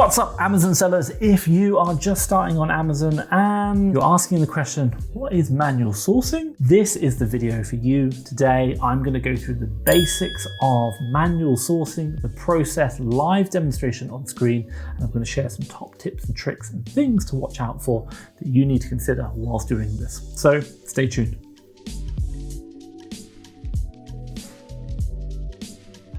What's up, Amazon sellers? If you are just starting on Amazon and you're asking the question, what is manual sourcing? This is the video for you. Today, I'm going to go through the basics of manual sourcing, the process, live demonstration on screen, and I'm going to share some top tips and tricks and things to watch out for that you need to consider whilst doing this. So stay tuned.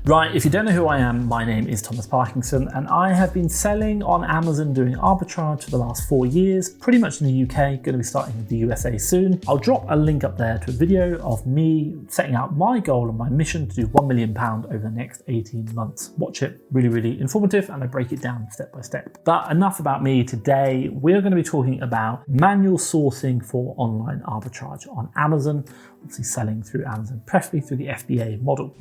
Right, if you don't know who I am, my name is Thomas Parkinson and I have been selling on Amazon doing arbitrage for the last 4 years, pretty much in the UK, going to be starting in the USA soon. I'll drop a link up there to a video of me setting out my goal and my mission to do £1 million over the next 18 months. Watch it, really informative, and I break it down step by step. But enough about me. Today, we're going to be talking about manual sourcing for online arbitrage on Amazon, obviously selling through Amazon, preferably through the FBA model.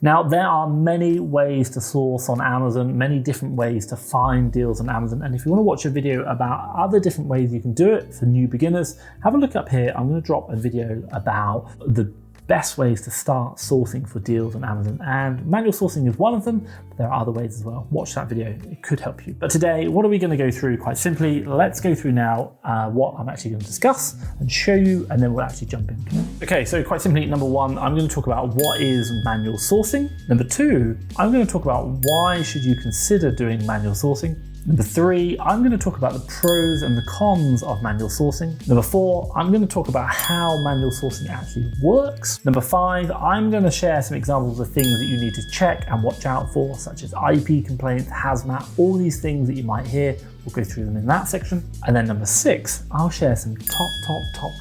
Now, there are many ways to source on Amazon, many different ways to find deals on Amazon. And if you want to watch a video about other different ways you can do it for new beginners, have a look up here. I'm going to drop a video about the best ways to start sourcing for deals on Amazon, and manual sourcing is one of them, but there are other ways as well. Watch that video, it could help you. But today, what are we going to go through? Quite simply, let's go through now what I'm actually going to discuss and show you, and then we'll actually jump into it. Okay, so quite simply, number one, I'm going to talk about what is manual sourcing. Number two, I'm going to talk about why should you consider doing manual sourcing. Number three, I'm going to talk about the pros and the cons of manual sourcing. Number four, I'm going to talk about how manual sourcing actually works. Number five, I'm going to share some examples of things that you need to check and watch out for, such as IP complaints, hazmat, all these things that you might hear. We'll go through them in that section. And then number six, I'll share some top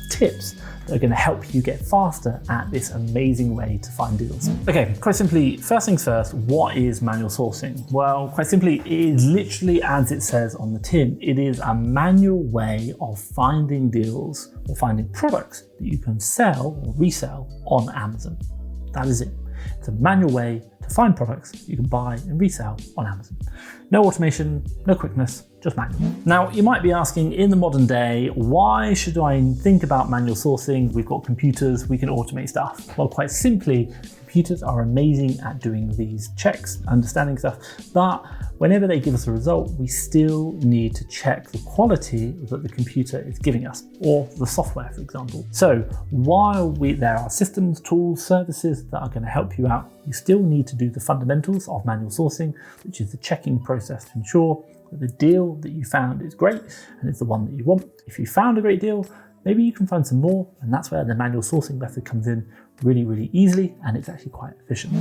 tips that are going to help you get faster at this amazing way to find deals. Okay, quite simply, first things first, what is manual sourcing? Well, quite simply, it is literally as it says on the tin. It is a manual way of finding deals or finding products that you can sell or resell on Amazon. That is it. It's a manual way to find products you can buy and resell on Amazon. No automation, no quickness, just manual. Now, you might be asking, in the modern day, why should I think about manual sourcing? We've got computers, we can automate stuff. Well, quite simply, computers are amazing at doing these checks, understanding stuff, but whenever they give us a result, we still need to check the quality that the computer is giving us, or the software, for example. So while there are systems, tools, services that are going to help you out, you still need to do the fundamentals of manual sourcing, which is the checking process to ensure that the deal that you found is great and it's the one that you want. If you found a great deal, maybe you can find some more, and that's where the manual sourcing method comes in really easily, and it's actually quite efficient.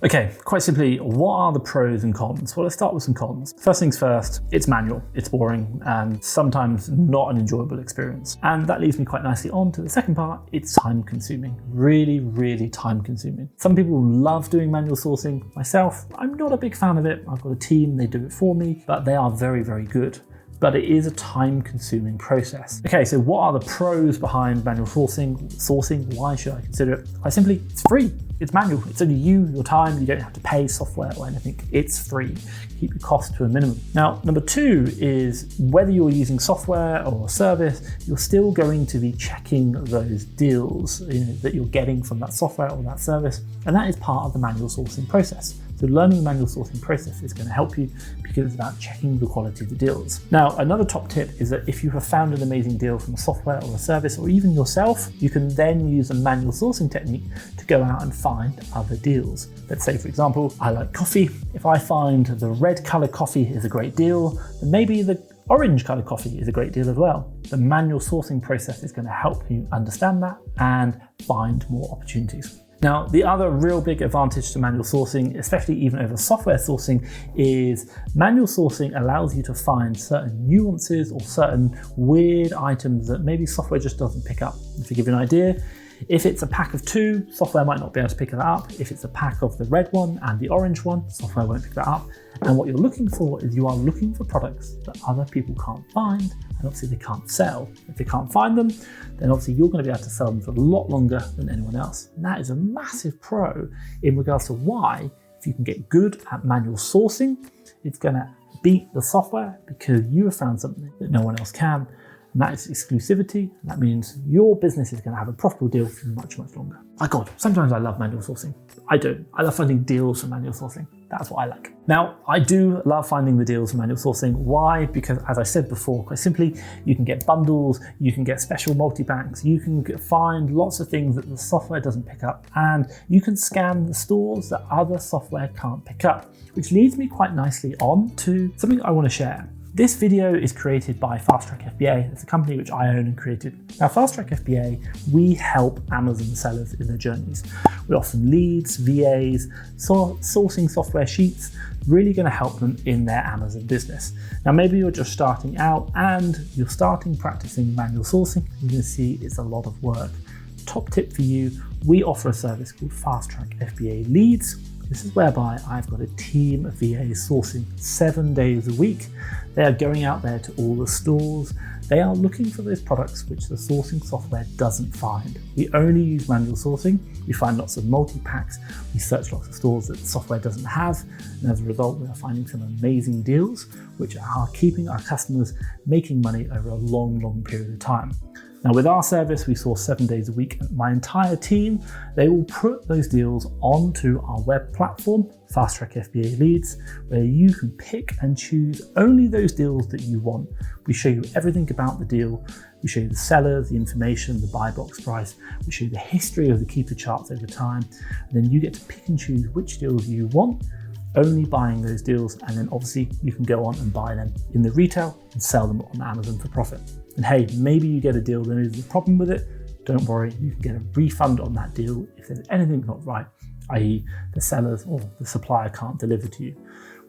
Okay, quite simply, what are the pros and cons? Well, let's start with some cons. First things first, it's manual, it's boring, and sometimes not an enjoyable experience. And that leads me quite nicely on to the second part, it's time consuming, really time consuming. Some people love doing manual sourcing. Myself, I'm not a big fan of it. I've got a team, they do it for me, but they are very good. But it is a time-consuming process. Okay, so what are the pros behind manual sourcing? Why should I consider it? Quite simply, it's free. It's manual. It's only you, your time. You don't have to pay software or anything. It's free. Keep your costs to a minimum. Now, number two is whether you're using software or a service, you're still going to be checking those deals that you're getting from that software or that service, and that is part of the manual sourcing process. So learning the manual sourcing process is going to help you because it's about checking the quality of the deals. Now, another top tip is that if you have found an amazing deal from a software or a service, or even yourself, you can then use a manual sourcing technique to go out and find other deals. Let's say, for example, I like coffee. If I find the red color coffee is a great deal, then maybe the orange colored coffee is a great deal as well. The manual sourcing process is going to help you understand that and find more opportunities. Now, the other real big advantage to manual sourcing, especially even over software sourcing, is manual sourcing allows you to find certain nuances or certain weird items that maybe software just doesn't pick up. To give you an idea, if it's a pack of 2, software might not be able to pick that up. If it's a pack of the red one and the orange one, software won't pick that up. And what you're looking for is you are looking for products that other people can't find, and obviously they can't sell. If they can't find them, then obviously you're going to be able to sell them for a lot longer than anyone else. And that is a massive pro in regards to why, if you can get good at manual sourcing, it's going to beat the software because you have found something that no one else can. And that is exclusivity. That means your business is going to have a profitable deal for much longer. My God, sometimes I love manual sourcing. I do. I love finding deals from manual sourcing. That's what I like. Now, I do love finding the deals for manual sourcing. Why? Because as I said before, quite simply, you can get bundles, you can get special multi-packs, you can find lots of things that the software doesn't pick up, and you can scan the stores that other software can't pick up, which leads me quite nicely on to something I want to share. This video is created by FastTrackFBA. It's a company which I own and created. Now, FastTrackFBA, we help Amazon sellers in their journeys. We offer them leads, VAs, sourcing software sheets, really going to help them in their Amazon business. Now, maybe you're just starting out and you're starting practicing manual sourcing. You're going to see it's a lot of work. Top tip for you, we offer a service called FastTrackFBA Leads. This is whereby I've got a team of VAs sourcing 7 days a week. They are going out there to all the stores. They are looking for those products which the sourcing software doesn't find. We only use manual sourcing. We find lots of multi-packs. We search lots of stores that the software doesn't have. And as a result, we are finding some amazing deals, which are keeping our customers making money over a long, long period of time. Now, with our service, we source 7 days a week. My entire team, they will put those deals onto our web platform, FastTrackFBA Leads, where you can pick and choose only those deals that you want. We show you everything about the deal. We show you the sellers, the information, the buy box price. We show you the history of the keeper charts over time. And then you get to pick and choose which deals you want, only buying those deals. And then obviously you can go on and buy them in the retail and sell them on Amazon for profit. And hey, maybe you get a deal that is a problem with it. Don't worry, you can get a refund on that deal if there's anything not right, i.e. the sellers or the supplier can't deliver to you.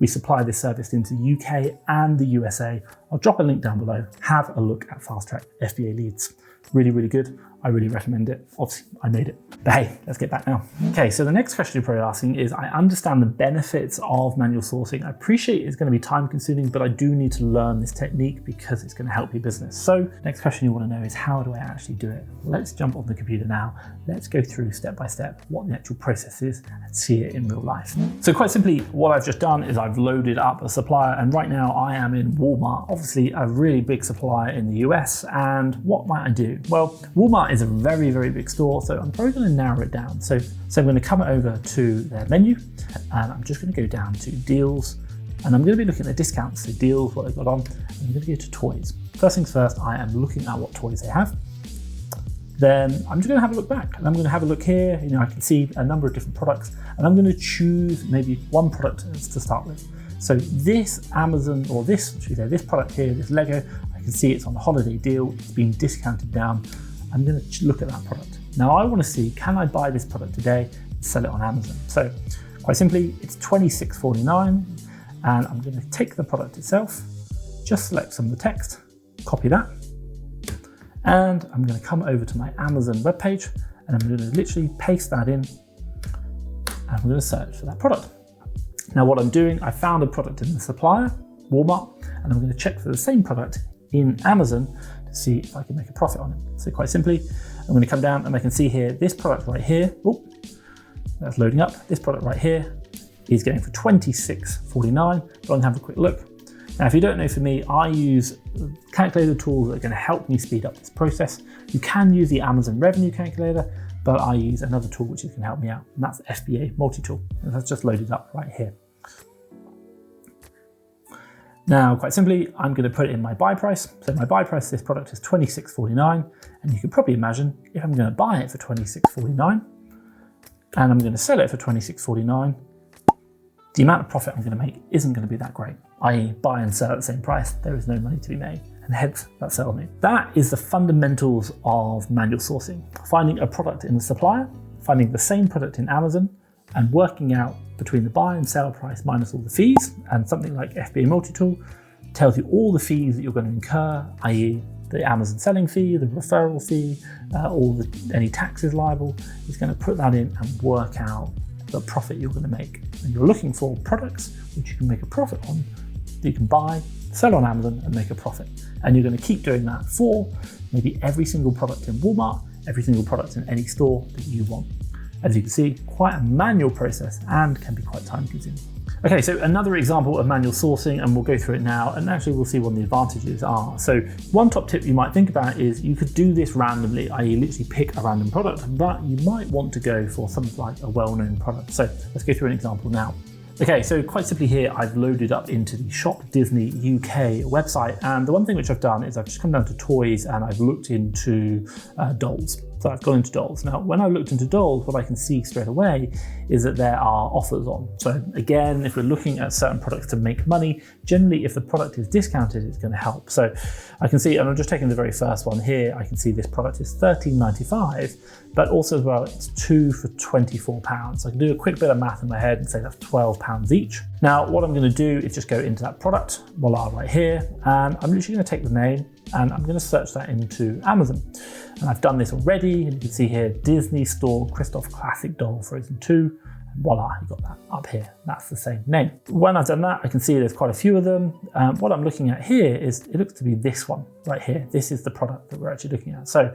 We supply this service into the UK and the USA. I'll drop a link down below. Have a look at FastTrackFBA Leads. Really, really good. I really recommend it. Obviously, I made it. But hey, let's get back now. Okay, so the next question you're probably asking is, I understand the benefits of manual sourcing. I appreciate it's going to be time consuming, but I do need to learn this technique because it's going to help your business. So next question you want to know is, how do I actually do it? Let's jump on the computer now. Let's go through step by step what the actual process is and see it in real life. So quite simply, what I've just done is I've loaded up a supplier, and right now I am in Walmart, obviously a really big supplier in the US. And what might I do? Well, Walmart is a very, very big store, so I'm probably going to narrow it down. So I'm going to come over to their menu, and I'm just going to go down to deals, and I'm going to be looking at the discounts, so deals, what they've got on, and I'm going to go to toys. First things first, I am looking at what toys they have. Then I'm just going to have a look back, and I'm going to have a look here. You know, I can see a number of different products, and I'm going to choose maybe one product to start with. So this Amazon, or this product here, this Lego, I can see it's on a holiday deal. It's been discounted down. I'm going to look at that product. Now I want to see, can I buy this product today and sell it on Amazon? So quite simply, it's $26.49, and I'm going to take the product itself, just select some of the text, copy that, and I'm going to come over to my Amazon webpage, and I'm going to literally paste that in, and I'm going to search for that product. Now what I'm doing, I found a product in the supplier, Walmart, and I'm going to check for the same product in Amazon to see if I can make a profit on it. So quite simply, I'm going to come down and I can see here, this product right here, oh, that's loading up. This product right here is going for $26.49, but I'm going to have a quick look. Now, if you don't know, for me, I use calculator tools that are going to help me speed up this process. You can use the Amazon revenue calculator, but I use another tool which is going to help me out, and that's FBA multi-tool. And that's just loaded up right here. Now, quite simply, I'm going to put in my buy price. So my buy price of this product is $26.49, and you can probably imagine if I'm going to buy it for $26.49 and I'm going to sell it for $26.49, the amount of profit I'm going to make isn't going to be that great, i.e. buy and sell at the same price. There is no money to be made, and hence that sell me. That is the fundamentals of manual sourcing. Finding a product in the supplier, finding the same product in Amazon, and working out between the buy and sell price minus all the fees. And something like FBA Multi-Tool tells you all the fees that you're going to incur, i.e. the Amazon selling fee, the referral fee, any taxes liable. It's going to put that in and work out the profit you're going to make. And you're looking for products which you can make a profit on, that you can buy, sell on Amazon and make a profit. And you're going to keep doing that for maybe every single product in Walmart, every single product in any store that you want. As you can see, quite a manual process and can be quite time consuming. Okay, so another example of manual sourcing, and we'll go through it now, and actually we'll see what the advantages are. So one top tip you might think about is you could do this randomly, i.e. literally pick a random product, but you might want to go for something like a well-known product. So let's go through an example now. Okay, so quite simply here, I've loaded up into the Shop Disney UK website. And the one thing which I've done is I've just come down to toys and I've looked into dolls. So I've gone into dolls. Now, when I looked into dolls, what I can see straight away is that there are offers on. So again, if we're looking at certain products to make money, generally if the product is discounted, it's going to help. So I can see, and I'm just taking the very first one here, I can see this product is $13.95, but also as well, it's 2 for £24. So I can do a quick bit of math in my head and say that's £12 each. Now, what I'm going to do is just go into that product, voila, right here, and I'm literally going to take the name and I'm going to search that into Amazon. And I've done this already, and you can see here, Disney Store Kristoff Classic Doll Frozen 2. And voila, you got that up here. That's the same name. When I've done that, I can see there's quite a few of them. What I'm looking at here is, it looks to be this one right here. This is the product that we're actually looking at. So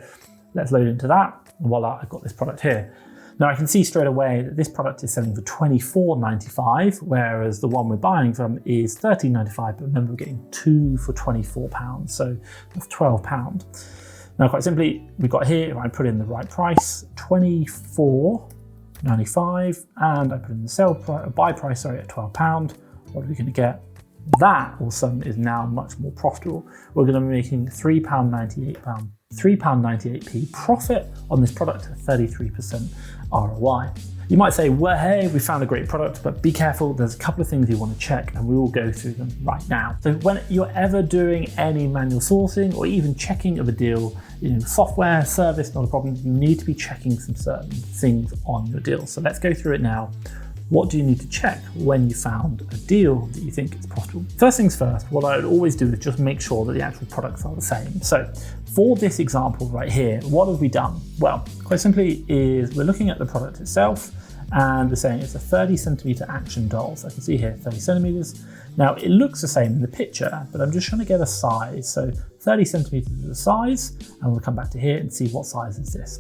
let's load into that. And voila, I've got this product here. Now I can see straight away that this product is selling for $24.95, whereas the one we're buying from is $13.95, but remember we're getting 2 for £24, so that's £12. Now quite simply, we've got here, if I put in the right price, $24.95, and I put in the buy price at £12, what are we going to get? That all of a sudden is now much more profitable. We're going to be making £3.98p profit on this product at 33% ROI. You might say, well, hey, we found a great product, but be careful, there's a couple of things you want to check and we will go through them right now. So when you're ever doing any manual sourcing or even checking of a deal, software, service, not a problem, you need to be checking some certain things on your deal. So let's go through it now. What do you need to check when you found a deal that you think is profitable? First things first, what I would always do is just make sure that the actual products are the same. So for this example right here, what have we done? Well, quite simply is we're looking at the product itself and we're saying it's a 30 centimeter action doll. So I can see here 30 centimeters. Now it looks the same in the picture, but I'm just trying to get a size. So 30 centimeters is the size, and we'll come back to here and see what size is this.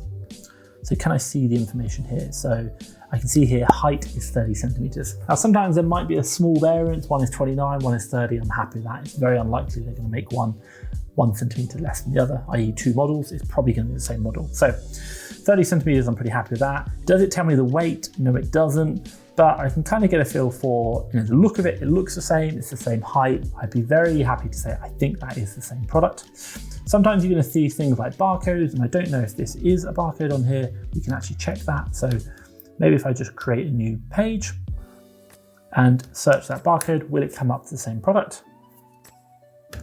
So can I see the information here? So I can see here height is 30 centimeters. Now sometimes there might be a small variance, one is 29, one is 30, I'm happy with that. It's very unlikely they're gonna make one centimeter less than the other, i.e. two models, it's probably gonna be the same model. So 30 centimeters, I'm pretty happy with that. Does it tell me the weight? No, it doesn't, but I can kind of get a feel for the look of it. It looks the same, it's the same height. I'd be very happy to say I think that is the same product. Sometimes you're gonna see things like barcodes, and I don't know if this is a barcode on here. We can actually check that. So maybe if I just create a new page and search that barcode, will it come up to the same product?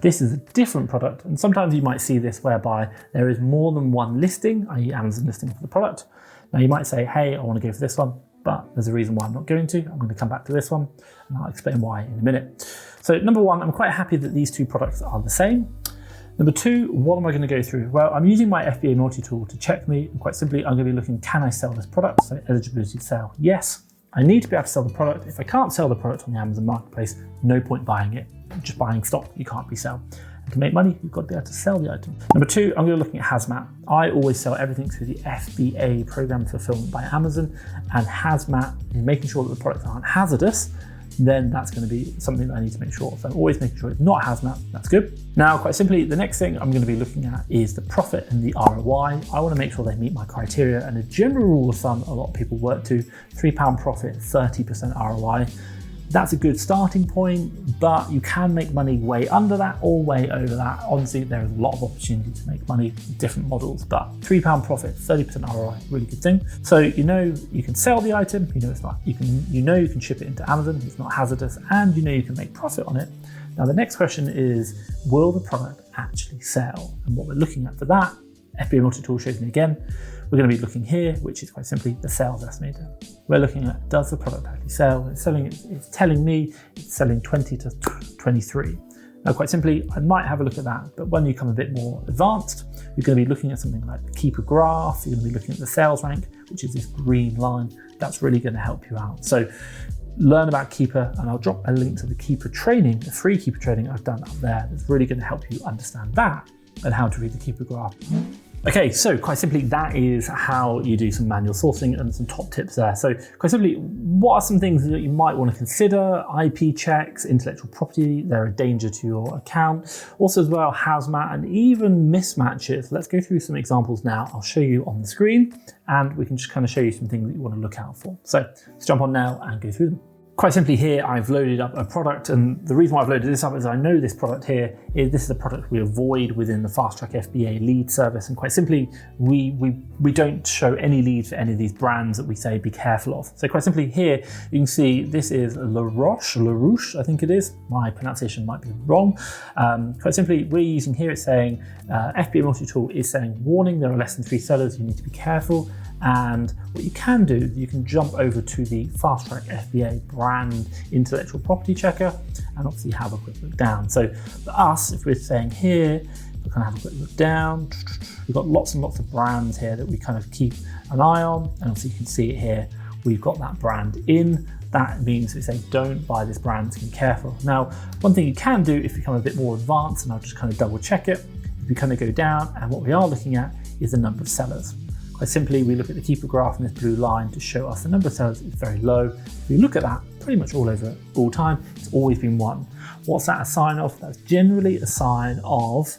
This is a different product, and sometimes you might see this whereby there is more than one listing, i.e. Amazon listing for the product. Now you might say, hey, I want to go for this one, but there's a reason why I'm not going to. I'm going to come back to this one, and I'll explain why in a minute. So number one, I'm quite happy that these two products are the same. Number two, what am I going to go through? Well, I'm using my FBA multi-tool to check me, and quite simply, I'm going to be looking, can I sell this product? So eligibility to sell, yes. I need to be able to sell the product. If I can't sell the product on the Amazon marketplace, no point buying it. Just buying stock, you can't resell. And to make money, you've got to be able to sell the item. Number two, I'm going to be looking at hazmat. I always sell everything through the FBA program fulfillment by Amazon, and hazmat is making sure that the products aren't hazardous. Then that's going to be something that I need to make sure. So I'm always making sure it's not hazmat, that's good. Now, quite simply, the next thing I'm going to be looking at is the profit and the ROI. I want to make sure they meet my criteria, and a general rule of thumb a lot of people work to, £3 profit, 30% ROI. That's a good starting point, but you can make money way under that or way over that. Honestly, there is a lot of opportunity to make money with different models, but £3 profit, 30% ROI, really good thing. So you can sell the item, it's not, you can ship it into Amazon, it's not hazardous, and you can make profit on it. Now the next question is, will the product actually sell? And what we're looking at for that, FBA multi-tool shows me again, we're going to be looking here, which is quite simply the sales estimator. We're looking at, does the product actually sell? It's telling me it's selling 20 to 23. Now, quite simply, I might have a look at that, but when you become a bit more advanced, you're going to be looking at something like the keeper graph, you're going to be looking at the sales rank, which is this green line. That's really going to help you out. So learn about Keeper, and I'll drop a link to the Keeper training, the free Keeper training I've done up there. That's really going to help you understand that and how to read the Keeper graph. Okay, so quite simply, that is how you do some manual sourcing and some top tips there. So quite simply, what are some things that you might want to consider? IP checks, intellectual property, they're a danger to your account. Also as well, hazmat and even mismatches. Let's go through some examples now. I'll show you on the screen and we can just kind of show you some things that you want to look out for. So let's jump on now and go through them. Quite simply here, I've loaded up a product, and the reason why I've loaded this up is I know this product here this is a product we avoid within the FastTrackFBA lead service, and quite simply, we don't show any leads for any of these brands that we say be careful of. So quite simply here, you can see this is La Roche, I think it is. My pronunciation might be wrong. Quite simply, we're using here, it's saying FBA multi-tool is saying, warning, there are less than 3 sellers, you need to be careful. And what you can do, you can jump over to the FastTrackFBA brand intellectual property checker and obviously have a quick look down. So for us, if we're saying here, we're going to have a quick look down. We've got lots and lots of brands here that we kind of keep an eye on. And obviously you can see it here, we've got that brand in. That means we say, don't buy this brand, so be careful. Now, one thing you can do if you become a bit more advanced, and I'll just kind of double check it, if we kind of go down, and what we are looking at is the number of sellers. Quite simply, we look at the keeper graph and this blue line to show us the number of sellers is very low. If we look at that pretty much all over all time, it's always been 1. What's that a sign of? That's generally a sign of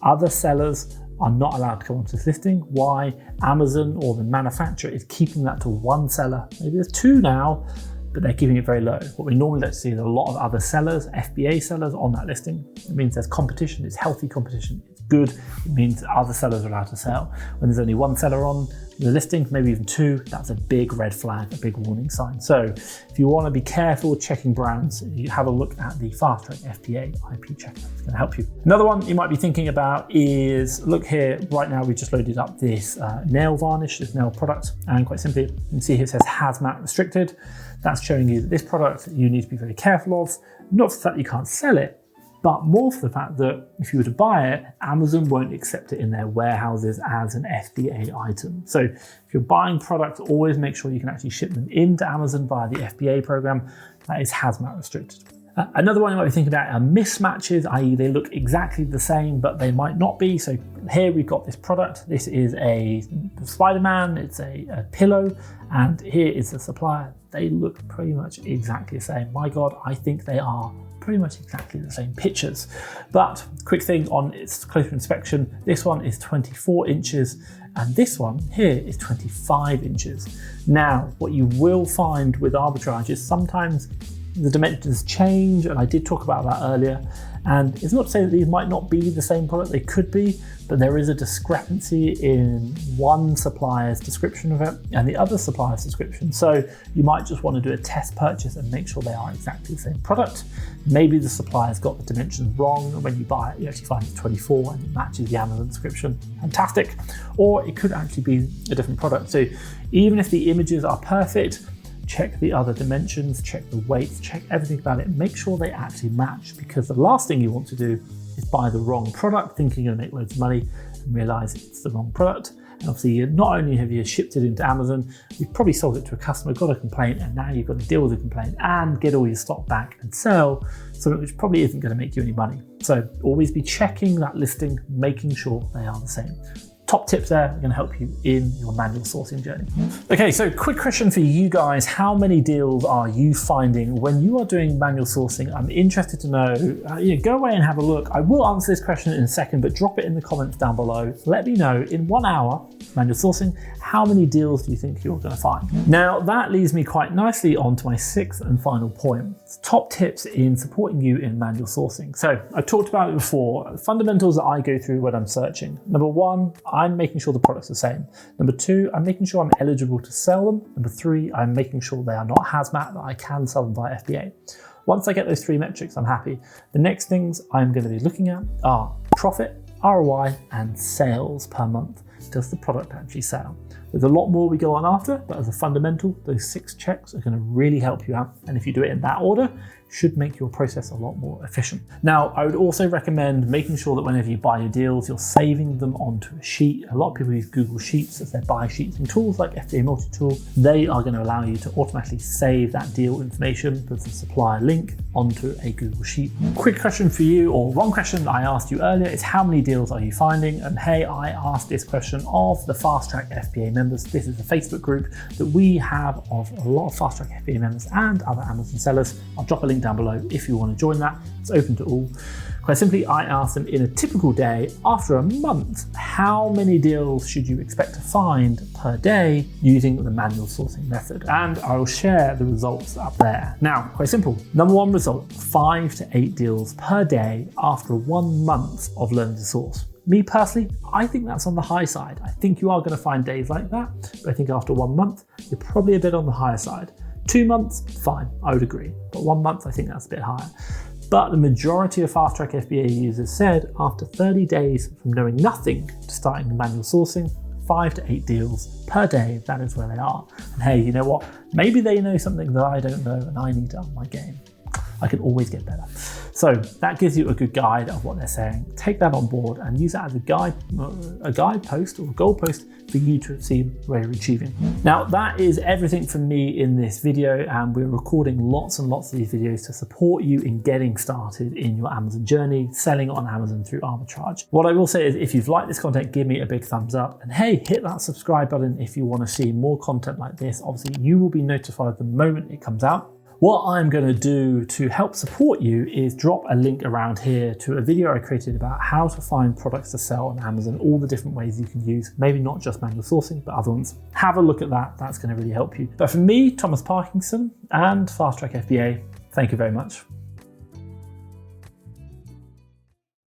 other sellers are not allowed to come onto this listing. Why? Amazon or the manufacturer is keeping that to 1 seller. Maybe there's 2 now, but they're keeping it very low. What we normally like to see is a lot of other sellers, FBA sellers on that listing. It means there's competition, it's healthy competition, it's good. It means other sellers are allowed to sell. When there's only 1 seller on the listing, maybe even 2, that's a big red flag, a big warning sign. So if you want to be careful checking brands, you have a look at the FastTrackFBA IP checker. It's going to help you. Another one you might be thinking about is, look here, right now we just loaded up this nail varnish, this nail product, and quite simply, you can see here it says hazmat restricted. That's showing you that this product you need to be very careful of, not for the fact that you can't sell it, but more for the fact that if you were to buy it, Amazon won't accept it in their warehouses as an FBA item. So if you're buying products, always make sure you can actually ship them into Amazon via the FBA program. That is hazmat restricted. Another one you might be thinking about are mismatches, i.e. they look exactly the same, but they might not be. So here we've got this product. This is a Spider-Man, it's a pillow, and here is the supplier. They look pretty much exactly the same. My God, I think they are pretty much exactly the same pictures. But quick thing on its closer inspection, this one is 24 inches and this one here is 25 inches. Now, what you will find with arbitrage is sometimes the dimensions change, and I did talk about that earlier. And it's not to say that these might not be the same product, they could be, but there is a discrepancy in one supplier's description of it and the other supplier's description. So you might just want to do a test purchase and make sure they are exactly the same product. Maybe the supplier's got the dimensions wrong, and when you buy it, you actually find it's 24 and it matches the Amazon description. Fantastic. Or it could actually be a different product. So even if the images are perfect, check the other dimensions, check the weights, check everything about it, make sure they actually match, because the last thing you want to do is buy the wrong product thinking you're going to make loads of money and realize it's the wrong product. And obviously, not only have you shipped it into Amazon, you've probably sold it to a customer, got a complaint, and now you've got to deal with the complaint and get all your stock back and sell something which probably isn't going to make you any money. So always be checking that listing, making sure they are the same. Top tips there are going to help you in your manual sourcing journey. Okay, so quick question for you guys. How many deals are you finding when you are doing manual sourcing? I'm interested to know. Go away and have a look. I will answer this question in a second, but drop it in the comments down below. Let me know in 1 hour, manual sourcing, how many deals do you think you're going to find? Now, that leads me quite nicely on to my 6th and final point. Top tips in supporting you in manual sourcing. So I've talked about it before. Fundamentals that I go through when I'm searching. Number 1, I'm making sure the product's the same. Number 2, I'm making sure I'm eligible to sell them. Number 3, I'm making sure they are not hazmat, that I can sell them via FBA. Once I get those 3 metrics, I'm happy. The next things I'm going to be looking at are profit, ROI, and sales per month. Does the product actually sell? There's a lot more we go on after, but as a fundamental, those 6 checks are going to really help you out. And if you do it in that order, should make your process a lot more efficient. Now, I would also recommend making sure that whenever you buy your deals, you're saving them onto a sheet. A lot of people use Google Sheets as their buy sheets, and tools like FBA Multi-Tool, they are going to allow you to automatically save that deal information with the supplier link onto a Google Sheet. Quick question for you, or one question I asked you earlier, is how many deals are you finding? And hey, I asked this question of the FastTrackFBA members. This is a Facebook group that we have of a lot of FastTrackFBA members and other Amazon sellers. I'll drop a link down below if you want to join that. It's open to all. Quite simply, I asked them in a typical day, after a month, how many deals should you expect to find per day using the manual sourcing method? And I will share the results up there. Now, quite simple. Number one result, 5 to 8 deals per day after 1 month of learning to source. Me personally, I think that's on the high side. I think you are going to find days like that, but I think after 1 month, you're probably a bit on the higher side. 2 months, fine, I would agree. But 1 month, I think that's a bit higher. But the majority of FastTrackFBA users said after 30 days from knowing nothing to starting the manual sourcing, 5 to 8 deals per day, that is where they are. And hey, you know what? Maybe they know something that I don't know and I need to up my game. I can always get better. So that gives you a good guide of what they're saying. Take that on board and use that as a guidepost or a goalpost for you to see where you're achieving. Now that is everything from me in this video, and we're recording lots and lots of these videos to support you in getting started in your Amazon journey, selling on Amazon through Arbitrage. What I will say is if you've liked this content, give me a big thumbs up, and hey, hit that subscribe button if you want to see more content like this. Obviously you will be notified the moment it comes out. What I'm going to do to help support you is drop a link around here to a video I created about how to find products to sell on Amazon, all the different ways you can use, maybe not just manual sourcing, but other ones. Have a look at that. That's going to really help you. But for me, Thomas Parkinson and FastTrackFBA, thank you very much.